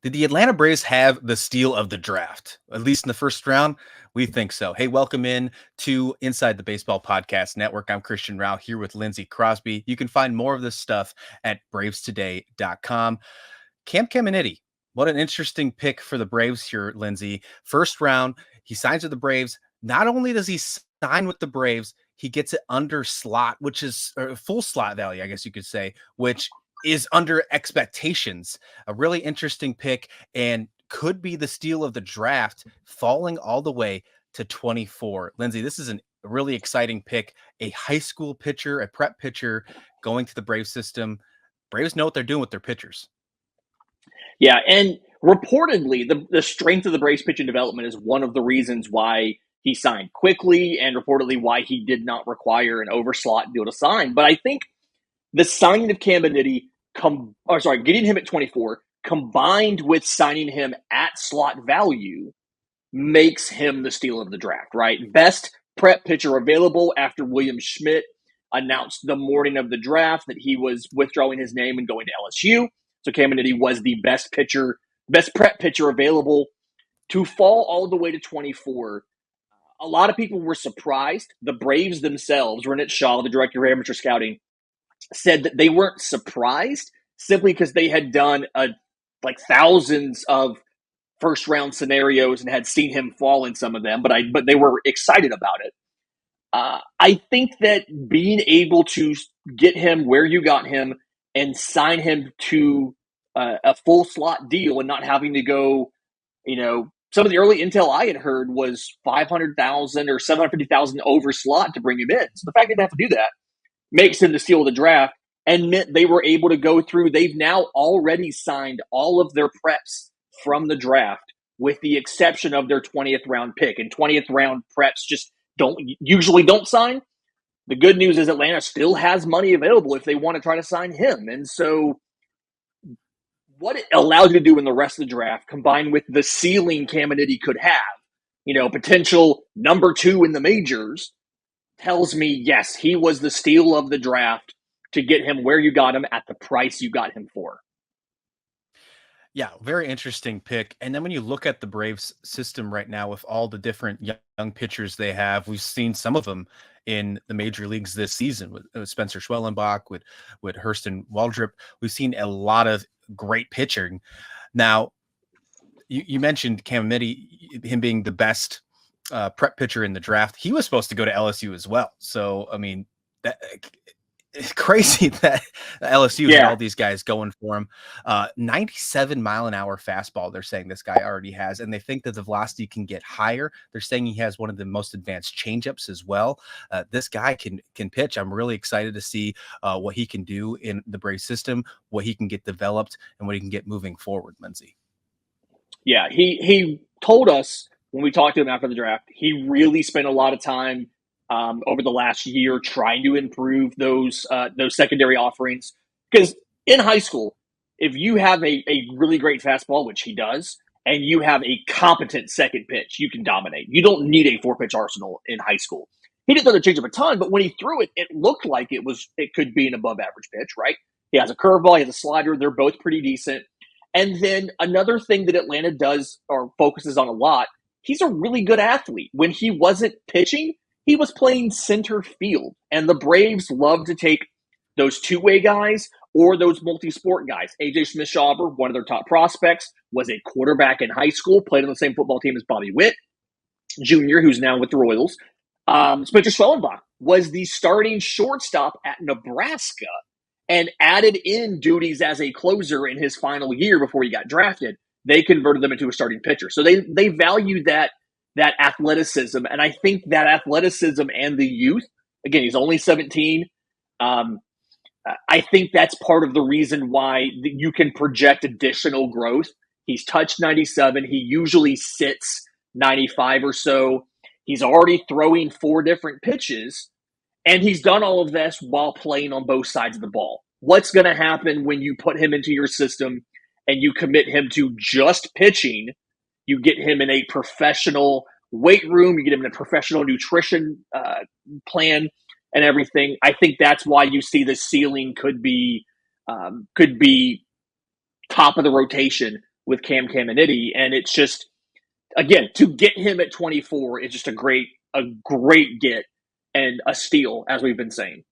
Did the Atlanta Braves have the steal of the draft? At least in the first round? We think so. Hey, welcome in to Inside the Baseball Podcast Network. I'm Christian Rao here with Lindsay Crosby. You can find more of this stuff at bravestoday.com. Cam Caminiti, what an interesting pick for the Braves here, Lindsay. First round, he signs with the Braves. Not only does he sign with the Braves, he gets it under slot, which is full slot value, I guess you could say, which is under expectations. A really interesting pick and could be the steal of the draft, falling all the way to 24. Lindsay, this is a really exciting pick. A high school pitcher, a prep pitcher going to the Brave system. Braves know what they're doing with their pitchers. Yeah, and reportedly, the strength of the Braves pitching development is one of the reasons why he signed quickly, and reportedly why he did not require an overslot deal to sign. But I think the signing of Caminiti, getting him at 24, combined with signing him at slot value, makes him the steal of the draft. Right, best prep pitcher available after William Schmidt announced the morning of the draft that he was withdrawing his name and going to LSU. So Caminiti was the best prep pitcher available. To fall all the way to 24, a lot of people were surprised. The Braves themselves, Rennet Shaw, the director of amateur scouting, said that they weren't surprised simply because they had done thousands of first round scenarios and had seen him fall in some of them, but they were excited about it. I think that being able to get him where you got him and sign him to a full slot deal and not having to go, some of the early intel I had heard was 500,000 or 750,000 over slot to bring him in. So the fact that they have to do that makes him the steal of the draft and meant they were able to go through. They've now already signed all of their preps from the draft with the exception of their 20th round pick. And 20th round preps just don't sign. The good news is Atlanta still has money available if they want to try to sign him. And so what it allowed you to do in the rest of the draft, combined with the ceiling Caminiti could have, potential number 2 in the majors, tells me, yes, he was the steal of the draft to get him where you got him at the price you got him for. Yeah, very interesting pick. And then when you look at the Braves system right now with all the different young pitchers they have, we've seen some of them in the major leagues this season with Spencer Schwellenbach, with Hurston Waldrop. We've seen a lot of great pitching. Now, you mentioned Caminiti, him being the best prep pitcher in the draft. He was supposed to go to LSU as well. So, I mean, it's crazy that LSU had all these guys going for him. 97 mile an hour fastball, they're saying this guy already has, and they think that the velocity can get higher. They're saying he has one of the most advanced changeups as well. This guy can pitch. I'm really excited to see what he can do in the Braves system, what he can get developed, and what he can get moving forward, Lindsay. Yeah, he told us when we talked to him after the draft, he really spent a lot of time over the last year trying to improve those secondary offerings. Because in high school, if you have a really great fastball, which he does, and you have a competent second pitch, you can dominate. You don't need a 4-pitch arsenal in high school. He didn't throw the changeup a ton, but when he threw it, it looked like it could be an above average pitch, right? He has a curveball, he has a slider. They're both pretty decent. And then another thing that Atlanta does or focuses on a lot, he's a really good athlete. When he wasn't pitching, he was playing center field, and the Braves love to take those two-way guys or those multi-sport guys. A.J. Smith-Shawver, one of their top prospects, was a quarterback in high school, played on the same football team as Bobby Witt Jr., who's now with the Royals. Spencer Schwellenbach was the starting shortstop at Nebraska and added in duties as a closer in his final year before he got drafted. They converted them into a starting pitcher. So they value that athleticism. And I think that athleticism and the youth, again, he's only 17. I think that's part of the reason why you can project additional growth. He's touched 97. He usually sits 95 or so. He's already throwing 4 different pitches, and he's done all of this while playing on both sides of the ball. What's going to happen when you put him into your system and you commit him to just pitching? You get him in a professional weight room. You get him in a professional nutrition plan and everything. I think that's why you see the ceiling could be top of the rotation with Caminiti, and it's just again to get him at 24 is just a great get and a steal, as we've been saying.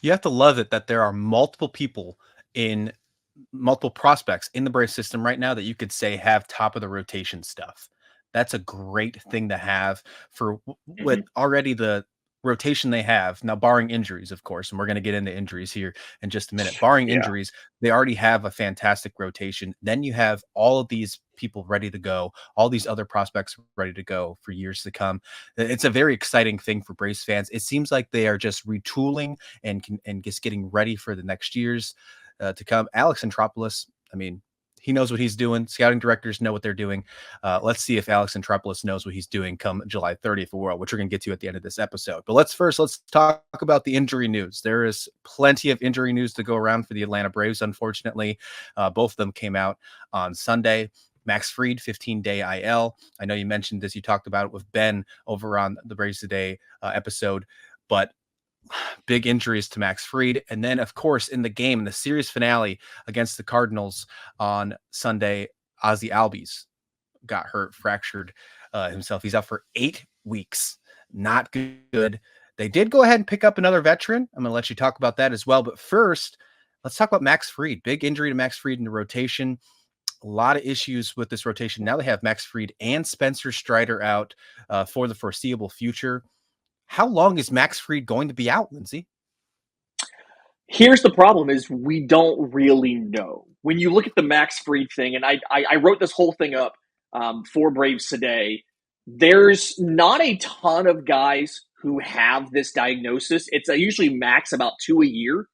You have to love it that there are multiple people in multiple prospects in the Braves system right now that you could say have top of the rotation stuff. That's a great thing to have for with Mm-hmm. already the rotation they have now, barring injuries, of course. And we're going to get into injuries here in just a minute. Barring Yeah. injuries, they already have a fantastic rotation. Then you have all of these people ready to go, all these other prospects ready to go for years to come. It's a very exciting thing for Braves fans. It seems like they are just retooling and just getting ready for the next years to come. Alex Antropoulos, I mean, he knows what he's doing. Scouting directors know what they're doing. Let's see if Alex Antropoulos knows what he's doing come July 30th, which we're going to get to at the end of this episode. But let's talk about the injury news. There is plenty of injury news to go around for the Atlanta Braves, unfortunately. Both of them came out on Sunday. Max Fried, 15-day IL. I know you mentioned this. You talked about it with Ben over on the Braves Today episode. But big injuries to Max Fried. And then, of course, in the game, in the series finale against the Cardinals on Sunday, Ozzie Albies got hurt, fractured himself. He's out for 8 weeks. Not good. They did go ahead and pick up another veteran. I'm going to let you talk about that as well. But first, let's talk about Max Fried. Big injury to Max Fried in the rotation. A lot of issues with this rotation. Now they have Max Fried and Spencer Strider out for the foreseeable future. How long is Max Fried going to be out, Lindsay? Here's the problem: is we don't really know. When you look at the Max Fried thing, and I wrote this whole thing up for Braves Today. There's not a ton of guys who have this diagnosis. It's usually max about 2 a year.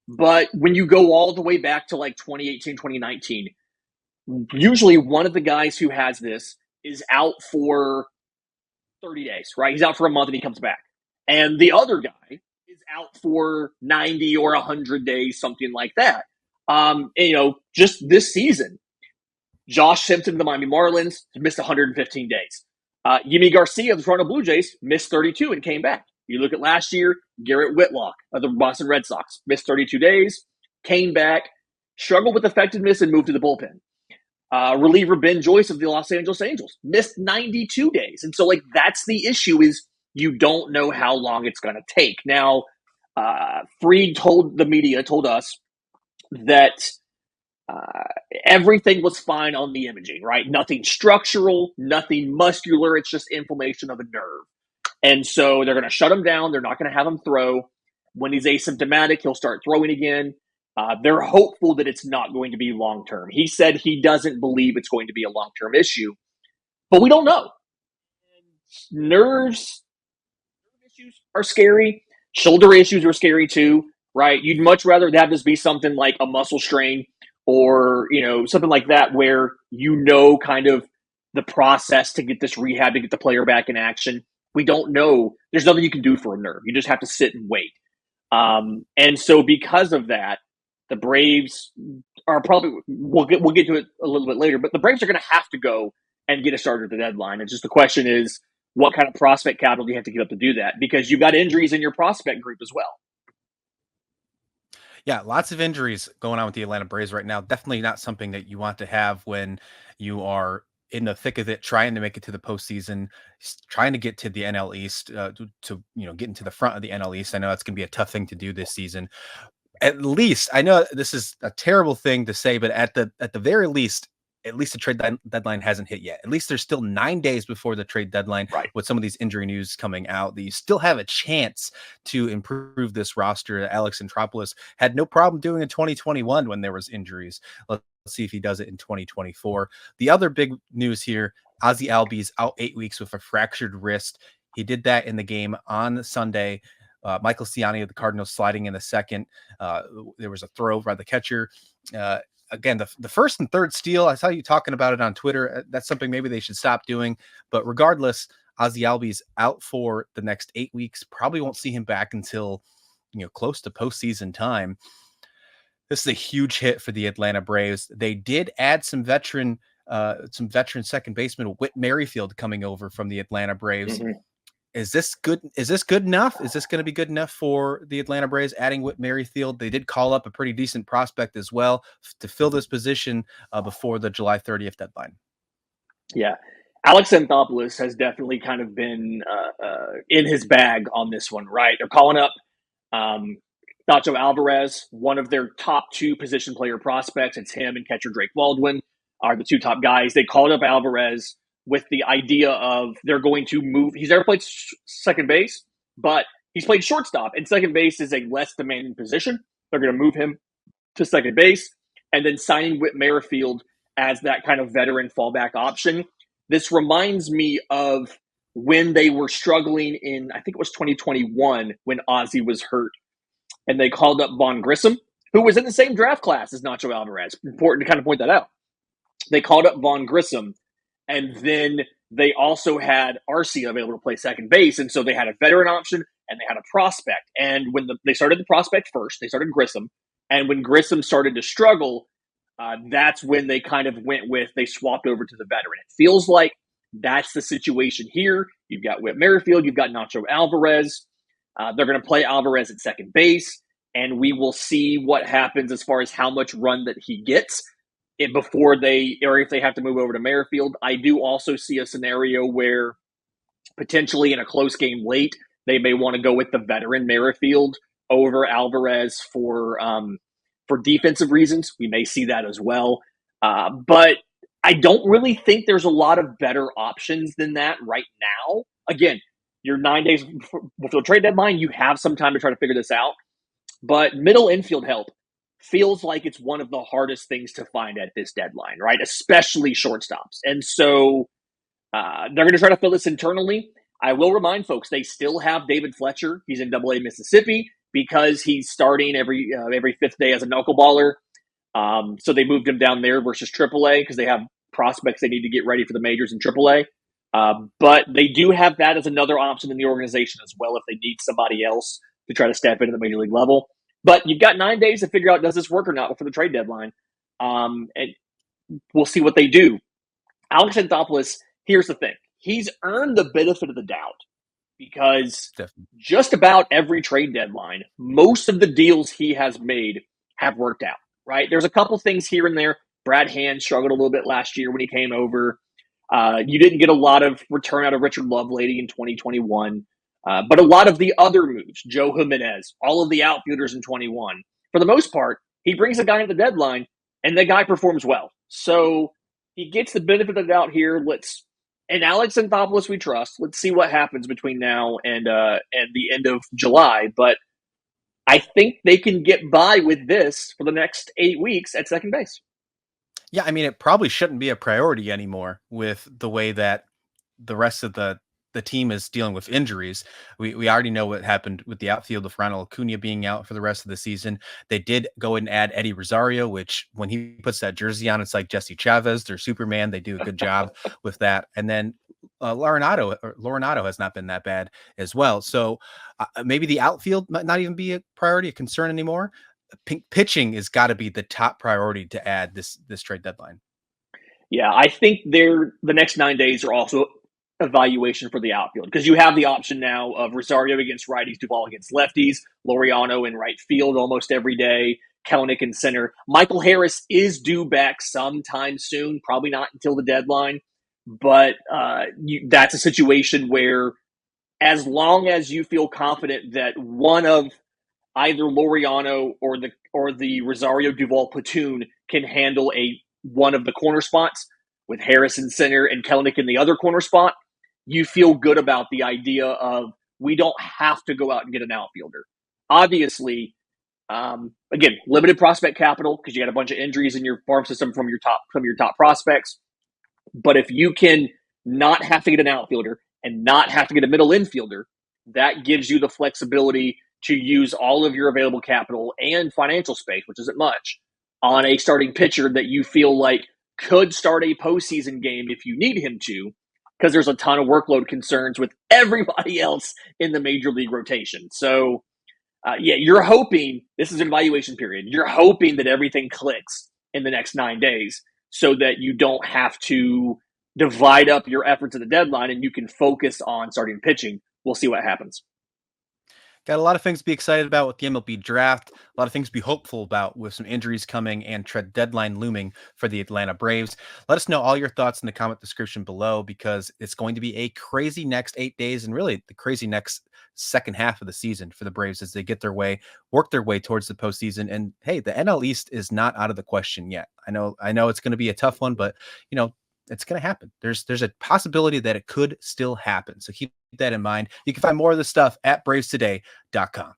But when you go all the way back to like 2018, 2019, usually one of the guys who has this is out for 30 days, right? He's out for a month and he comes back. And the other guy is out for 90 or 100 days, something like that. Just this season, Josh Simpson of the Miami Marlins missed 115 days. Yimi Garcia of the Toronto Blue Jays missed 32 and came back. You look at last year, Garrett Whitlock of the Boston Red Sox missed 32 days, came back, struggled with effectiveness, and moved to the bullpen. Reliever Ben Joyce of the Los Angeles Angels missed 92 days. And so, that's the issue is you don't know how long it's going to take. Now, Fried told us that everything was fine on the imaging, right? Nothing structural, nothing muscular. It's just inflammation of a nerve. And so they're going to shut him down. They're not going to have him throw. When he's asymptomatic, he'll start throwing again. They're hopeful that it's not going to be long-term. He said he doesn't believe it's going to be a long-term issue, but we don't know. Nerve issues are scary. Shoulder issues are scary too, right? You'd much rather have this be something like a muscle strain or, something like that where kind of the process to get this rehab, to get the player back in action. We don't know. There's nothing you can do for a nerve. You just have to sit and wait. And so because of that, the Braves are probably, we'll get to it a little bit later, but the Braves are going to have to go and get a starter at the deadline. And just the question is, what kind of prospect capital do you have to give up to do that? Because you've got injuries in your prospect group as well. Yeah, lots of injuries going on with the Atlanta Braves right now. Definitely not something that you want to have when you are in the thick of it, trying to make it to the postseason, trying to get to the NL East, to get into the front of the NL East. I know that's going to be a tough thing to do this season. At least, I know this is a terrible thing to say, but at the very least, at least the trade deadline hasn't hit yet. At least there's still 9 days before the trade deadline. Right. With some of these injury news coming out, that you still have a chance to improve this roster. Alex Antropoulos had no problem doing in 2021 when there was injuries. Let's see if he does it in 2024. The other big news here, Ozzie Albies out 8 weeks with a fractured wrist. He did that in the game on Sunday. Michael Ciani of the Cardinals sliding in the second. There was a throw by the catcher. Again, the first and third steal, I saw you talking about it on Twitter. That's something maybe they should stop doing. But regardless, Ozzie Albies out for the next 8 weeks. Probably won't see him back until close to postseason time. This is a huge hit for the Atlanta Braves. They did add some veteran second baseman Whit Merrifield coming over from the Atlanta Braves. Mm-hmm. Is this good? Is this good enough? Is this going to be good enough for the Atlanta Braves? Adding Whit Merrifield, they did call up a pretty decent prospect as well to fill this position before the July 30th deadline. Yeah. Alex Anthopoulos has definitely kind of been in his bag on this one, right? They're calling up um, Nacho Alvarez, one of their top two position player prospects. It's him and catcher Drake Baldwin are the two top guys. They called up Alvarez with the idea of they're going to move. He's never played second base, but he's played shortstop, and second base is a less demanding position. They're going to move him to second base, and then signing Whit Merrifield as that kind of veteran fallback option. This reminds me of when they were struggling in, I think it was 2021 when Ozzie was hurt, and they called up Vaughn Grissom, who was in the same draft class as Nacho Alvarez. Important to kind of point that out. They called up Vaughn Grissom, and then they also had Arcia available to play second base, and so they had a veteran option and they had a prospect. And when they started the prospect first, they started Grissom, and when Grissom started to struggle, that's when they kind of they swapped over to the veteran. It feels like that's the situation here. You've got Whit Merrifield, you've got Nacho Alvarez. They're going to play Alvarez at second base, and we will see what happens as far as how much run that he gets before if they have to move over to Merrifield. I do also see a scenario where potentially in a close game late, they may want to go with the veteran Merrifield over Alvarez for defensive reasons. We may see that as well. But I don't really think there's a lot of better options than that right now. Again, you're 9 days before the trade deadline. You have some time to try to figure this out. But middle infield help feels like it's one of the hardest things to find at this deadline, right? Especially shortstops. And so they're going to try to fill this internally. I will remind folks, they still have David Fletcher. He's in Double A Mississippi because he's starting every fifth day as a knuckleballer. So they moved him down there versus Triple A because they have prospects they need to get ready for the majors in Triple A. But they do have that as another option in the organization as well if they need somebody else to try to step into the major league level. But you've got 9 days to figure out, does this work or not before the trade deadline? And we'll see what they do. Alex Anthopoulos, here's the thing. He's earned the benefit of the doubt because Definitely. just about every trade deadline, most of the deals he has made have worked out, right? There's a couple things here and there. Brad Hand struggled a little bit last year when he came over. You didn't get a lot of return out of Richard Lovelady in 2021. But a lot of the other moves, Joe Jimenez, all of the outfielders in 21, for the most part, he brings a guy at the deadline and the guy performs well. So he gets the benefit of the doubt here. And Alex Anthopoulos we trust. Let's see what happens between now and the end of July. But I think they can get by with this for the next 8 weeks at second base. Yeah, I mean, it probably shouldn't be a priority anymore with the way that the rest of the team is dealing with injuries. We already know what happened with the outfield of Ronald Acuna being out for the rest of the season. They did go and add Eddie Rosario, which when he puts that jersey on, it's like Jesse Chavez, their Superman. They do a good job with that. And then Laurenato has not been that bad as well. So maybe the outfield might not even be a priority, a concern anymore. Pitching has got to be the top priority to add this trade deadline. Yeah, I think the next 9 days are also evaluation for the outfield because you have the option now of Rosario against righties, Duvall against lefties, Laureano in right field almost every day, Kelenic in center. Michael Harris is due back sometime soon, probably not until the deadline, but that's a situation where as long as you feel confident that one of either Laureano or the Rosario Duvall platoon can handle one of the corner spots with Harris in center and Kelenic in the other corner spot, you feel good about the idea of we don't have to go out and get an outfielder. Obviously, again, limited prospect capital because you got a bunch of injuries in your farm system from your top prospects. But if you can not have to get an outfielder and not have to get a middle infielder, that gives you the flexibility to use all of your available capital and financial space, which isn't much, on a starting pitcher that you feel like could start a postseason game if you need him to, because there's a ton of workload concerns with everybody else in the major league rotation. So, you're hoping this is an evaluation period. You're hoping that everything clicks in the next 9 days so that you don't have to divide up your efforts at the deadline and you can focus on starting pitching we'll see what happens. Got a lot of things to be excited about with the MLB draft, a lot of things to be hopeful about with some injuries coming and trade deadline looming for the Atlanta Braves. Let us know all your thoughts in the comment description below because it's going to be a crazy next 8 days and really the crazy next second half of the season for the Braves as they work their way towards the postseason. And hey, the NL East is not out of the question yet. I know it's going to be a tough one, but you know, it's going to happen. There's a possibility that it could still happen. So keep that in mind. You can find more of this stuff at bravestoday.com.